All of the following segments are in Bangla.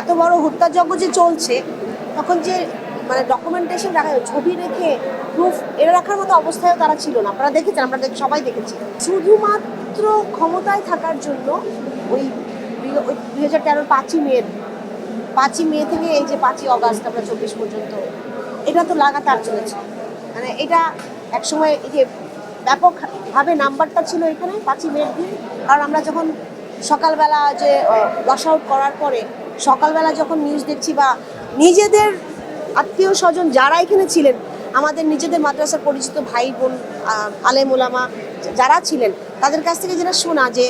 এত বড় হত্যাযজ্ঞ যে চলছে তখন যে মানে ডকুমেন্টেশন রাখা, ছবি রেখে প্রুফ এটা রাখার মতো অবস্থায় তারা ছিল না। আপনারা দেখেছেন, আমরা সবাই দেখেছি। শুধুমাত্র ক্ষমতায় থাকার জন্য ওই 2013 5ই মে থেকে এই যে 5ই অগাস্ট আমরা 24 পর্যন্ত এটা তো লাগাতার চলেছে। মানে এটা একসময় এই যে ব্যাপকভাবে নাম্বারটা ছিল এখানে 5ই মের দিন। কারণ আমরা যখন সকালবেলা যে ওয়াশ আউট করার পরে সকালবেলা যখন নিউজ দেখছি বা নিজেদের আত্মীয় স্বজন যারা এখানে ছিলেন, আমাদের নিজেদের মাদ্রাসার পরিচিত ভাই বোন আলেম ওলামা যারা ছিলেন, তাদের কাছ থেকে যেটা শোনা যে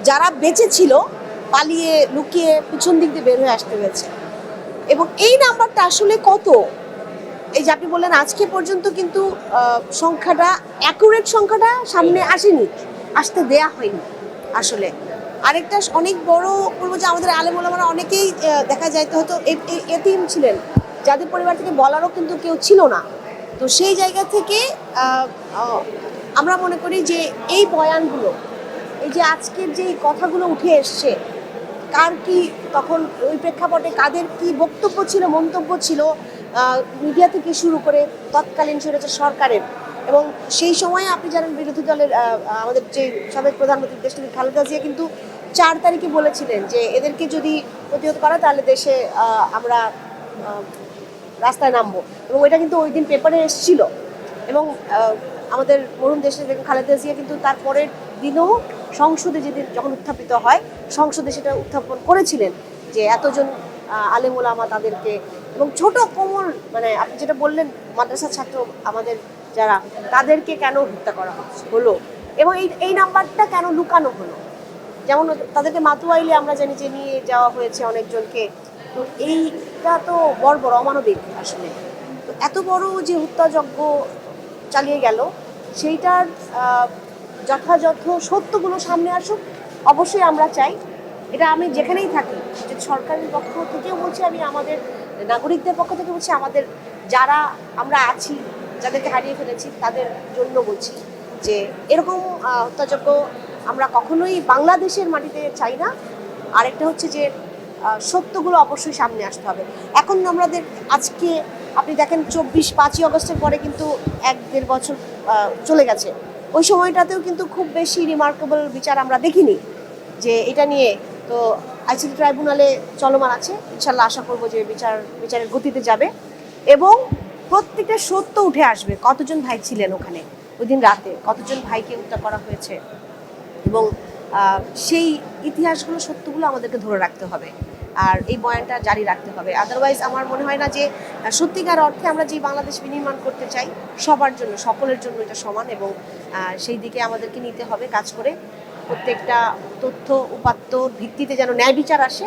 যারা বেঁচে ছিল পালিয়ে লুকিয়ে পিছন দিক দিয়ে বের হয়ে আসতে হয়েছে। এবং এই নাম্বারটা আসলে কত, এই যে আপনি বললেন আজকে পর্যন্ত কিন্তু সংখ্যাটা অ্যাকুরেট সংখ্যাটা সামনে আসেনি, আসতে দেয়া হয়নি আসলে। আরেকটা অনেক বড় বলবো যে আমাদের আলেম ওলামারা অনেকেই দেখা যায় তো হয়তো এতিম ছিলেন, যাদের পরিবার থেকে বলারও কিন্তু কেউ ছিল না। তো সেই জায়গা থেকে আমরা মনে করি যে এই বয়ানগুলো, এই যে আজকের যে কথাগুলো উঠে এসছে, কার কি তখন ওই প্রেক্ষাপটে কাদের কি বক্তব্য ছিল, মন্তব্য ছিল মিডিয়া থেকে শুরু করে তৎকালীন স্বৈরাচার সরকারের। এবং সেই সময়ে আপনি জানেন বিরোধী দলের আমাদের যে সাবেক প্রধানমন্ত্রী দেশটির খালেদা জিয়া কিন্তু 4 তারিখে বলেছিলেন যে এদেরকে যদি প্রতিহত করা তাহলে দেশে আমরা রাস্তায় নামবো। এবং ওইটা কিন্তু ওই দিন পেপারে এসেছিল। এবং আমাদের মরহুম দেশের খালেদা জিয়া কিন্তু তার পরের দিনও সংসদে যেদিন যখন উত্থাপিত হয়, সংসদে সেটা উত্থাপন করেছিলেন যে এতজন আলেম ওলামা তাদেরকে, এবং ছোট কোমল মানে আপনি যেটা বললেন মাদ্রাসার ছাত্র আমাদের যারা, তাদেরকে কেন হত্যা করা হলো এবং এই নাম্বারটা কেন লুকানো হলো। যেমন তাদেরকে মাতুয়াইলে আমরা জানি যে নিয়ে যাওয়া হয়েছে অনেকজনকে। তো এইটা তো বর্বর অমানবিক আসলে। তো এত বড় যে হত্যাযজ্ঞ চালিয়ে গেল, সেইটার যথাযথ সত্যগুলো সামনে আসুক অবশ্যই আমরা চাই। এটা আমি যেখানেই থাকি, যে সরকারের পক্ষ থেকেও বলছি, আমি আমাদের নাগরিকদের পক্ষ থেকে বলছি, আমাদের যারা আমরা আছি যাদেরকে হারিয়ে ফেলেছি তাদের জন্য বলছি যে এরকম হত্যাযজ্ঞ আমরা কখনোই বাংলাদেশের মাটিতে চাই না। আরেকটা হচ্ছে যে সত্যগুলো অবশ্যই সামনে আসতে হবে। এখন আমাদের আজকে আপনি দেখেন 5ই অগস্টের পরে কিন্তু 1-1.5 বছর চলে গেছে। ওই সময়টাতেও কিন্তু খুব বেশি রিমার্কেবল বিচার আমরা দেখিনি যে এটা নিয়ে। তো আইসিটি ট্রাইব্যুনালে চলমান আছে, ইনশাল্লাহ আশা করবো যে বিচারের গতিতে যাবে এবং প্রত্যেকটা সত্য উঠে আসবে। কতজন ভাই ছিলেন ওখানে ওই দিন রাতে, কতজন ভাইকে হত্যা করা হয়েছে, এবং সেই ইতিহাসগুলো সত্যগুলো আমাদেরকে ধরে রাখতে হবে আর এই বয়ানটা জারি রাখতে হবে। আদারওয়াইজ আমার মনে হয় না যে সত্যিকার অর্থে আমরা যে বাংলাদেশ বিনির্মাণ করতে চাই সবার জন্য, সকলের জন্য এটা সমান, এবং সেই দিকে আমাদেরকে নিতে হবে কাজ করে। প্রত্যেকটা তথ্য উপাত্তর ভিত্তিতে যেন ন্যায় বিচার আসে।